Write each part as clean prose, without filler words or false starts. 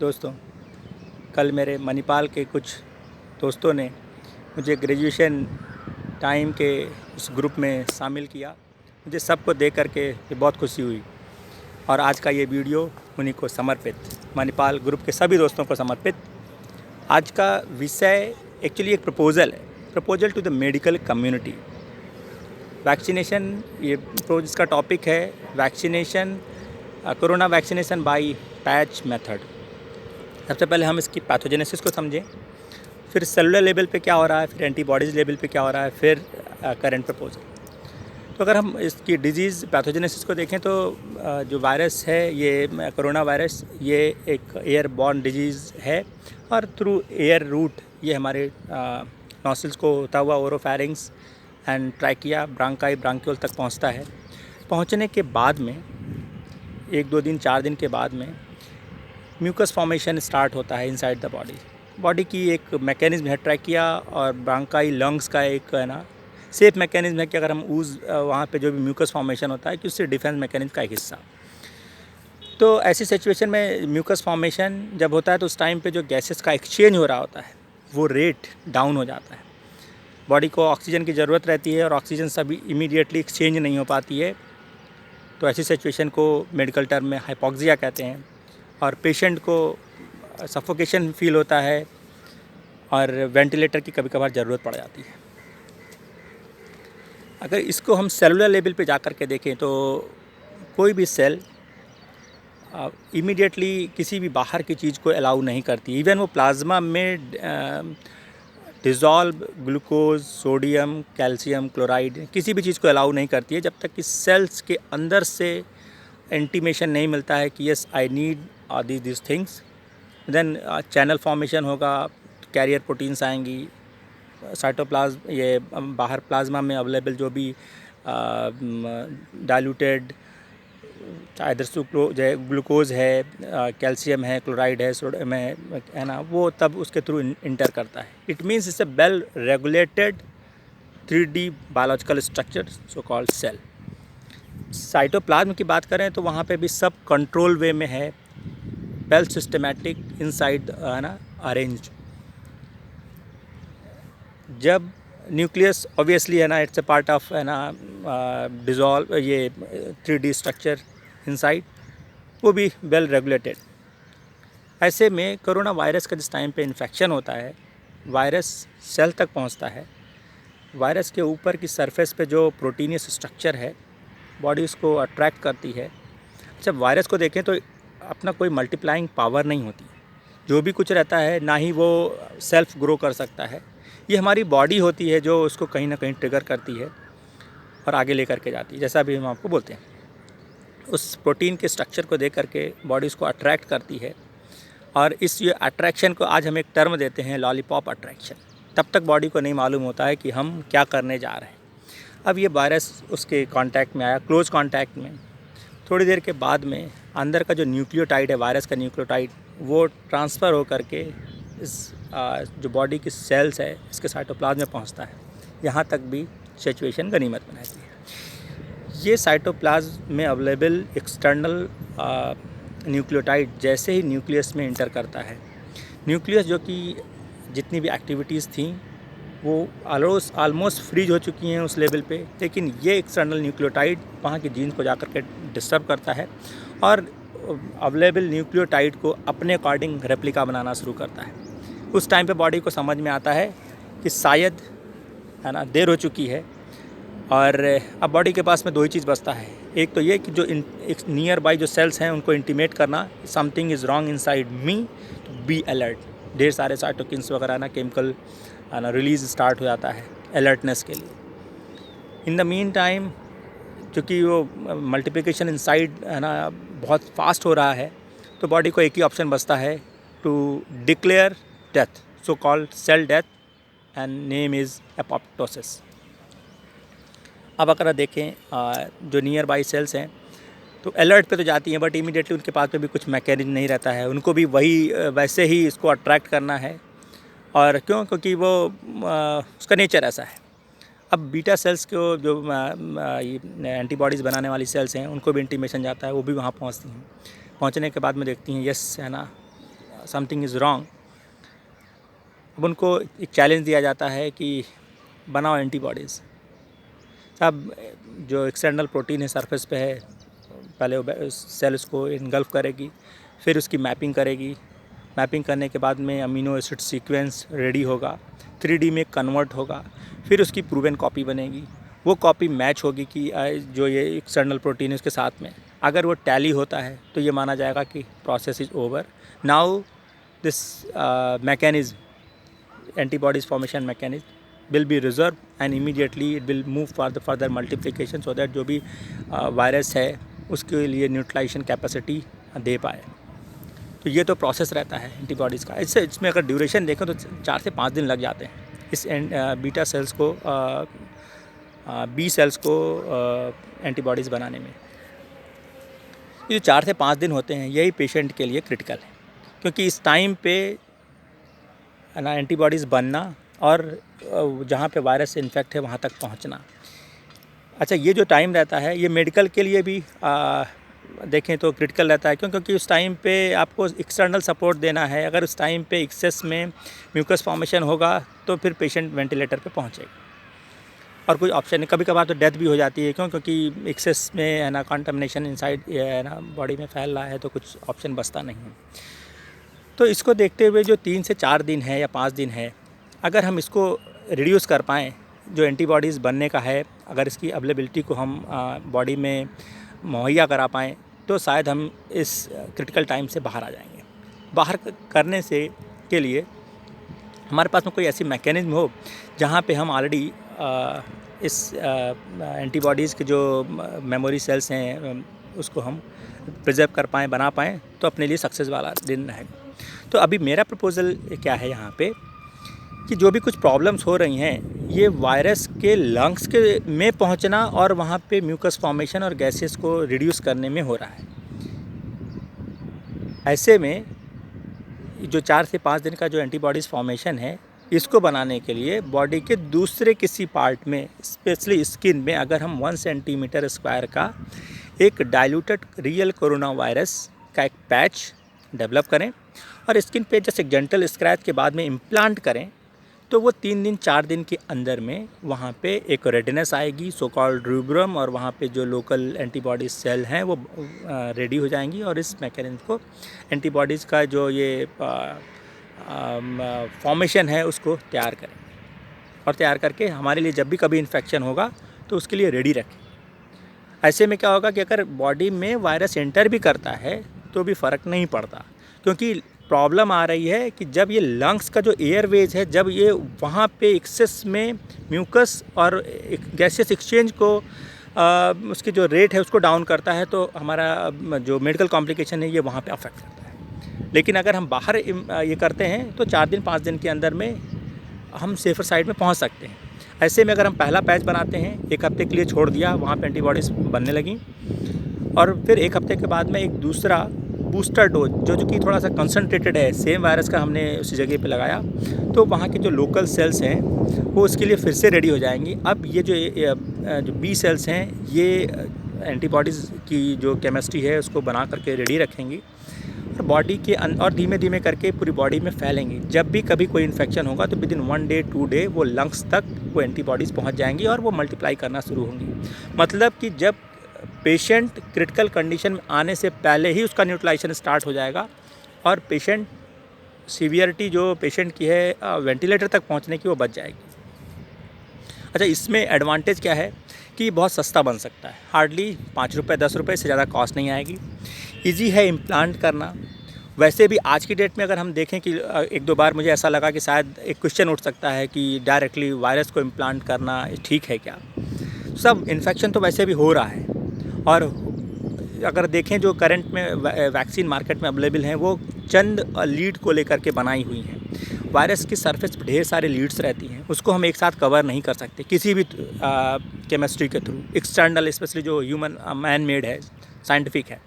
दोस्तों, कल मेरे मणिपाल के कुछ दोस्तों ने मुझे ग्रेजुएशन टाइम के उस ग्रुप में शामिल किया। मुझे सबको देख कर के बहुत खुशी हुई और आज का ये वीडियो उन्हीं को समर्पित, मणिपाल ग्रुप के सभी दोस्तों को समर्पित। आज का विषय एक्चुअली एक proposal to the medical community. Vaccination, ये इसका टॉपिक है vaccination, corona vaccination by patch method. सबसे पहले हम इसकी पैथोजेनेसिस को समझें, फिर सेलुलर लेवल पे क्या हो रहा है, फिर एंटीबॉडीज़ लेवल पे क्या हो रहा है, फिर करंट प्रपोजल। तो अगर हम इसकी डिजीज़ पैथोजेनेसिस को देखें तो जो वायरस है, ये कोरोना वायरस, ये एक एयर बॉर्न डिजीज़ है और थ्रू एयर रूट ये हमारे नॉस्ट्रिल्स को होता हुआ ओरोफैरिंग्स एंड ट्रैकिया, ब्रांकाई, ब्रांक्यूल तक पहुंचता है। पहुंचने के बाद में 1-2 दिन 4 दिन के बाद में म्यूकस फॉर्मेशन स्टार्ट होता है इनसाइड द बॉडी की एक मैकेनिज्म है। ट्रैकिया और ब्रांकाई लंग्स का एक है ना सेफ मैकेनिज्म है कि अगर हम वहाँ पे जो भी म्यूकस फॉर्मेशन होता है कि उससे डिफेंस मैकेनिज्म का एक हिस्सा। तो ऐसी सिचुएशन में म्यूकस फॉर्मेशन जब होता है तो उस टाइम पे जो गैसेस का एक्सचेंज हो रहा होता है वो रेट डाउन हो जाता है। बॉडी को ऑक्सीजन की ज़रूरत रहती है और ऑक्सीजन सभी इमीडिएटली एक्सचेंज नहीं हो पाती है। तो ऐसी सिचुएशन को मेडिकल टर्म में हाइपोक्सिया कहते हैं और पेशेंट को सफोकेशन फील होता है और वेंटिलेटर की कभी कभार ज़रूरत पड़ जाती है। अगर इसको हम सेलुलर लेवल पे जा कर के देखें तो कोई भी सेल इमीडिएटली किसी भी बाहर की चीज़ को अलाउ नहीं करती। इवन वो प्लाज्मा में dissolve glucose, sodium, calcium chloride किसी भी चीज़ को अलाउ नहीं करती है जब तक कि सेल्स के अंदर से इंटीमेशन नहीं मिलता है कि yes I need this things. Then channel formation होगा, कैरियर प्रोटीन्स आएंगी, साइटोप्लाज्म, ये बाहर प्लाज्मा में अवेलेबल जो भी डाइल्यूटेड ग्लूकोज है, कैल्शियम है, क्लोराइड है, सोडियम है ना, वो तब उसके थ्रू इंटर करता है। It means it's a well regulated 3D biological structure so called cell. Cytoplasm की बात करें तो वहाँ पे भी सब कंट्रोल वे में है, वेल सिस्टमैटिक इनसाइड है ना अरेंज्ड। जब न्यूक्लियस ऑब्वियसली है ना इट्स ए पार्ट ऑफ है ना डिज़ोल्व ये 3D स्ट्रक्चर इनसाइड, वो भी वेल रेगुलेटेड। ऐसे में कोरोना वायरस का जिस टाइम पे इन्फेक्शन होता है, वायरस सेल तक पहुंचता है। वायरस के ऊपर की सरफेस पे जो प्रोटीनियस स्ट्रक्चर है बॉडी उसको अट्रैक्ट करती है। जब वायरस को देखें तो अपना कोई मल्टीप्लाइंग पावर नहीं होती, जो भी कुछ रहता है ना ही वो सेल्फ ग्रो कर सकता है। ये हमारी बॉडी होती है जो उसको कहीं ना कहीं ट्रिगर करती है और आगे लेकर के जाती है। जैसा भी हम आपको बोलते हैं, उस प्रोटीन के स्ट्रक्चर को देख करके बॉडी उसको अट्रैक्ट करती है और इस ये अट्रैक्शन को आज हम एक टर्म देते हैं लॉलीपॉप अट्रैक्शन। तब तक बॉडी को नहीं मालूम होता है कि हम क्या करने जा रहे हैं। अब ये वायरस उसके कांटेक्ट में आया, क्लोज कांटेक्ट में, थोड़ी देर के बाद में अंदर का जो न्यूक्लियोटाइड है, वायरस का न्यूक्लियोटाइड, वो ट्रांसफ़र हो करके इस जो बॉडी की सेल्स है इसके साइटोप्लाज्म में पहुंचता है। यहाँ तक भी सिचुएशन गनीमत में रहती है। ये साइटोप्लाज्म में अवेलेबल एक्सटर्नल न्यूक्लियोटाइड जैसे ही न्यूक्लियस में इंटर करता है, न्यूक्लियस जो कि जितनी भी एक्टिविटीज़ थी वो ऑलमोस्ट फ्रीज हो चुकी हैं उस लेवल पे, लेकिन ये एक्सटर्नल न्यूक्लियोटाइड वहाँ की जीन्स को जाकर के डिस्टर्ब करता है और अवेलेबल न्यूक्लियोटाइड को अपने अकॉर्डिंग रेप्लिका बनाना शुरू करता है। उस टाइम पे बॉडी को समझ में आता है कि शायद है ना देर हो चुकी है और अब बॉडी के पास में 2 ही चीज़ बचता है। एक तो ये कि जो एक नियर बाई जो सेल्स हैं उनको इंटीमेट करना something is wrong inside me, be alert. ढेर सारे साइटोकिन्स वगैरह ना केमिकल ना रिलीज़ स्टार्ट हो जाता है अलर्टनेस के लिए। इन द मीन टाइम क्योंकि वो मल्टीप्लिकेशन इनसाइड है ना बहुत फास्ट हो रहा है, तो बॉडी को एक ही ऑप्शन बचता है, to declare death, so called cell death, and name is apoptosis. अब अगर देखें जो नियर बाई सेल्स हैं तो अलर्ट पे तो जाती हैं, बट इमीडिएटली उनके पास में भी कुछ मैकेनिज्म नहीं रहता है, उनको भी वही वैसे ही इसको अट्रैक्ट करना है। और क्यों? क्योंकि वो उसका नेचर ऐसा है। अब बीटा सेल्स को जो एंटीबॉडीज़ बनाने वाली सेल्स हैं उनको भी इंटीमेशन जाता है, वो भी वहाँ पहुँचती हैं। पहुँचने के बाद में देखती हैं यस है ना समथिंग इज़ रॉन्ग, अब उनको एक चैलेंज दिया जाता है कि बनाओ एंटीबॉडीज़। अब जो एक्सटर्नल प्रोटीन है सरफेस पे है, पहले वो सेल उसको इनगल्फ करेगी, फिर उसकी मैपिंग करेगी। मैपिंग करने के बाद में अमीनो एसिड सीक्वेंस रेडी होगा, 3D में कन्वर्ट होगा, फिर उसकी प्रूवन कॉपी बनेगी। वो कॉपी मैच होगी कि जो ये एक्सटर्नल प्रोटीन है उसके साथ में, अगर वो टैली होता है तो ये माना जाएगा कि process is over. Now this mechanism, antibodies formation mechanism will be reserved and immediately it will move for the further multiplication so that जो भी वायरस है उसके लिए न्यूट्रलाइजेशन कैपेसिटी दे पाए। तो ये तो प्रोसेस रहता है एंटीबॉडीज़ का। इसमें अगर ड्यूरेशन देखें तो 4 से 5 दिन लग जाते हैं इस बीटा सेल्स को, बी सेल्स को एंटीबॉडीज़ बनाने में। ये जो 4 से 5 दिन होते हैं यही पेशेंट के लिए क्रिटिकल है, क्योंकि इस टाइम पे ना एंटीबॉडीज़ बनना और जहाँ पे वायरस से इन्फेक्ट है वहाँ तक पहुँचना। अच्छा, ये जो टाइम रहता है ये मेडिकल के लिए भी देखें तो क्रिटिकल रहता है, क्योंकि उस टाइम पे आपको एक्सटर्नल सपोर्ट देना है। अगर उस टाइम पे एक्सेस में म्यूकस फॉर्मेशन होगा तो फिर पेशेंट वेंटिलेटर पे पहुँचेगा और कोई ऑप्शन नहीं। कभी कभार तो डेथ भी हो जाती है, क्योंकि एक्सेस में है ना कंटामिनेशन इनसाइड है ना बॉडी में फैल रहा है, तो कुछ ऑप्शन बचता नहीं है। तो इसको देखते हुए जो 3 से 4 दिन है या 5 दिन है, अगर हम इसको रिड्यूस कर पाएँ, जो एंटीबॉडीज़ बनने का है, अगर इसकी अवेलेबिलिटी को हम बॉडी में मुहैया करा पाएँ तो शायद हम इस क्रिटिकल टाइम से बाहर आ जाएंगे। बाहर करने से के लिए हमारे पास में कोई ऐसी मैकेनिज्म हो जहाँ पे हम ऑलरेडी इस एंटीबॉडीज़ के जो मेमोरी सेल्स हैं उसको हम प्रिजर्व कर पाएँ, बना पाएँ, तो अपने लिए सक्सेस वाला दिन रहेगा। तो अभी मेरा प्रपोज़ल क्या है यहाँ पे कि जो भी कुछ प्रॉब्लम्स हो रही हैं ये वायरस के लंग्स के में पहुँचना और वहाँ पे म्यूकस फॉर्मेशन और गैसेस को रिड्यूस करने में हो रहा है। ऐसे में जो 4 से 5 दिन का जो एंटीबॉडीज़ फॉर्मेशन है, इसको बनाने के लिए बॉडी के दूसरे किसी पार्ट में, स्पेशली स्किन में, अगर हम 1 सेंटीमीटर स्क्वायर का एक डाइल्यूटेड रियल कोरोना वायरस का एक पैच डेवलप करें और स्किन पे जस्ट एक जेंटल स्क्रैच के बाद में इम्प्लांट करें, तो वो 3 दिन 4 दिन के अंदर में वहाँ पे एक रेडनेस आएगी, सो कॉल्ड रूब्रम, और वहाँ पे जो लोकल एंटीबॉडी सेल हैं वो रेडी हो जाएंगी और इस मैकेनिज्म को, एंटीबॉडीज़ का जो ये फॉर्मेशन है उसको तैयार करें और तैयार करके हमारे लिए जब भी कभी इन्फेक्शन होगा तो उसके लिए रेडी रखें। ऐसे में क्या होगा कि अगर बॉडी में वायरस एंटर भी करता है तो भी फ़र्क नहीं पड़ता, क्योंकि प्रॉब्लम आ रही है कि जब ये लंग्स का जो एयरवेज है, जब ये वहाँ पे एक्सेस में म्यूकस और गैसेस एक्सचेंज को उसकी जो रेट है उसको डाउन करता है, तो हमारा जो मेडिकल कॉम्प्लिकेशन है ये वहाँ पे अफेक्ट करता है। लेकिन अगर हम बाहर ये करते हैं तो 4 दिन 5 दिन के अंदर में हम सेफर साइड में पहुँच सकते हैं। ऐसे में अगर हम पहला पैच बनाते हैं, 1 हफ्ते के लिए छोड़ दिया, वहाँ पे एंटीबॉडीज़ बनने लगी, और फिर 1 हफ्ते के बाद में एक दूसरा बूस्टर डोज जो कि थोड़ा सा कंसनट्रेटेड है, सेम वायरस का हमने उसी जगह पे लगाया, तो वहाँ के जो लोकल सेल्स हैं वो उसके लिए फिर से रेडी हो जाएंगी। अब ये जो बी सेल्स हैं ये एंटीबॉडीज़ की जो केमिस्ट्री है उसको बना करके रेडी रखेंगी और बॉडी के और धीमे धीमे करके पूरी बॉडी में फैलेंगी। जब भी कभी कोई इन्फेक्शन होगा तो विदिन 1 डे 2 डे वो लंग्स तक वो एंटीबॉडीज़ पहुँच जाएंगी और वो मल्टीप्लाई करना शुरू होंगी। मतलब कि जब पेशेंट क्रिटिकल कंडीशन में आने से पहले ही उसका न्यूट्रलाइजेशन स्टार्ट हो जाएगा और पेशेंट सीवियरिटी जो पेशेंट की है वेंटिलेटर तक पहुंचने की वो बच जाएगी। अच्छा, इसमें एडवांटेज क्या है कि बहुत सस्ता बन सकता है, हार्डली 5 रुपये 10 रुपये से ज़्यादा कॉस्ट नहीं आएगी, इजी है इम्प्लांट करना। वैसे भी आज की डेट में अगर हम देखें कि 1-2 बार मुझे ऐसा लगा कि शायद एक क्वेश्चन उठ सकता है कि डायरेक्टली वायरस को इम्प्लांट करना ठीक है क्या। सब इन्फेक्शन तो वैसे भी हो रहा है, और अगर देखें जो करंट में वैक्सीन मार्केट में अवेलेबल हैं वो चंद लीड को लेकर के बनाई हुई हैं। वायरस की सरफेस पर ढेर सारे लीड्स रहती हैं, उसको हम एक साथ कवर नहीं कर सकते किसी भी केमिस्ट्री के थ्रू, एक्सटर्नल, स्पेशली जो ह्यूमन मैन मेड है, साइंटिफिक है।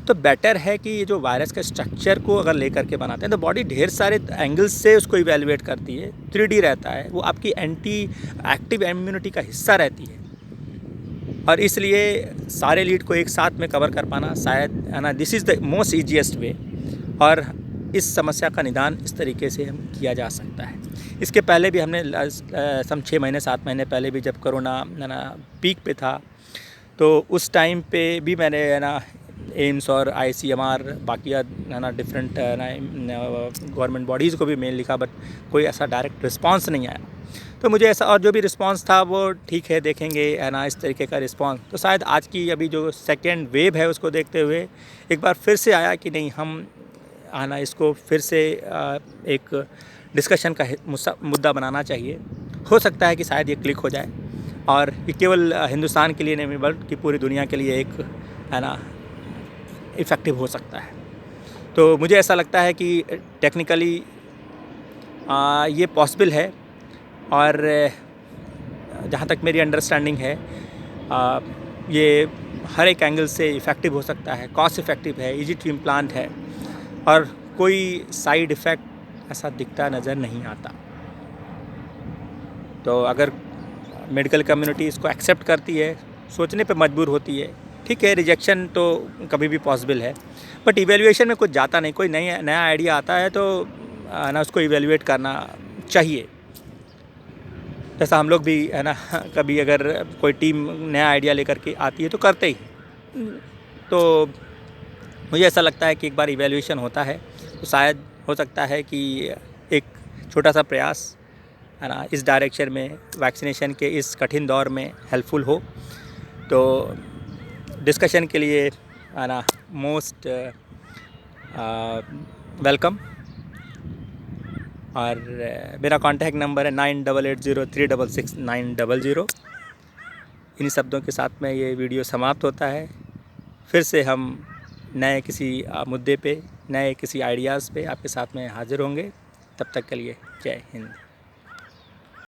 तो बेटर है कि ये जो वायरस का स्ट्रक्चर को अगर लेकर के बनाते हैं तो बॉडी ढेर सारे एंगल्स से उसको इवेलुएट करती है, 3D रहता है, वो आपकी एंटी एक्टिव इम्यूनिटी का हिस्सा रहती है, और इसलिए सारे लीड को एक साथ में कवर कर पाना शायद है ना, this is the most easiest वे। और इस समस्या का निदान इस तरीके से हम किया जा सकता है। इसके पहले भी हमने सम 6 महीने 7 महीने पहले भी जब कोरोना है ना पीक पे था, तो उस टाइम पे भी मैंने है ना एम्स और ICMR बाकी है ना डिफरेंट है ना गवर्नमेंट बॉडीज़ को भी मेल लिखा, बट कोई ऐसा डायरेक्ट रिस्पांस नहीं आया। तो मुझे ऐसा, और जो भी रिस्पांस था वो ठीक है, देखेंगे है ना इस तरीके का रिस्पांस। तो शायद आज की अभी जो सेकेंड वेव है उसको देखते हुए एक बार फिर से आया कि नहीं, हम है ना इसको फिर से एक डिस्कशन का मुद्दा बनाना चाहिए। हो सकता है कि शायद ये क्लिक हो जाए और ये केवल हिंदुस्तान के लिए नहीं बल्कि पूरी दुनिया के लिए एक है ना इफ़ेक्टिव हो सकता है। तो मुझे ऐसा लगता है कि टेक्निकली ये पॉसिबल है, और जहाँ तक मेरी अंडरस्टैंडिंग है ये हर एक एंगल से इफ़ेक्टिव हो सकता है, कॉस्ट इफ़ेक्टिव है, ईजी टू इम्प्लांट है और कोई साइड इफ़ेक्ट ऐसा दिखता नज़र नहीं आता। तो अगर मेडिकल कम्युनिटी इसको एक्सेप्ट करती है, सोचने पे मजबूर होती है, ठीक है, रिजेक्शन तो कभी भी पॉसिबल है, बट इवैल्यूएशन में कुछ जाता नहीं। कोई नया आइडिया आता है तो ना उसको इवैल्यूएट करना चाहिए। जैसा हम लोग भी है ना कभी अगर कोई टीम नया आइडिया लेकर के आती है तो करते ही, तो मुझे ऐसा लगता है कि एक बार इवैल्यूएशन होता है तो शायद हो सकता है कि एक छोटा सा प्रयास है ना इस डायरेक्शन में वैक्सीनेशन के इस कठिन दौर में हेल्पफुल हो। तो डिस्कशन के लिए है ना मोस्ट वेलकम। और मेरा कॉन्टैक्ट नंबर है 9880366900। इन्हीं शब्दों के साथ में ये वीडियो समाप्त होता है। फिर से हम नए किसी मुद्दे पे, नए किसी आइडियाज़ पे आपके साथ में हाज़िर होंगे। तब तक के लिए जय हिंद।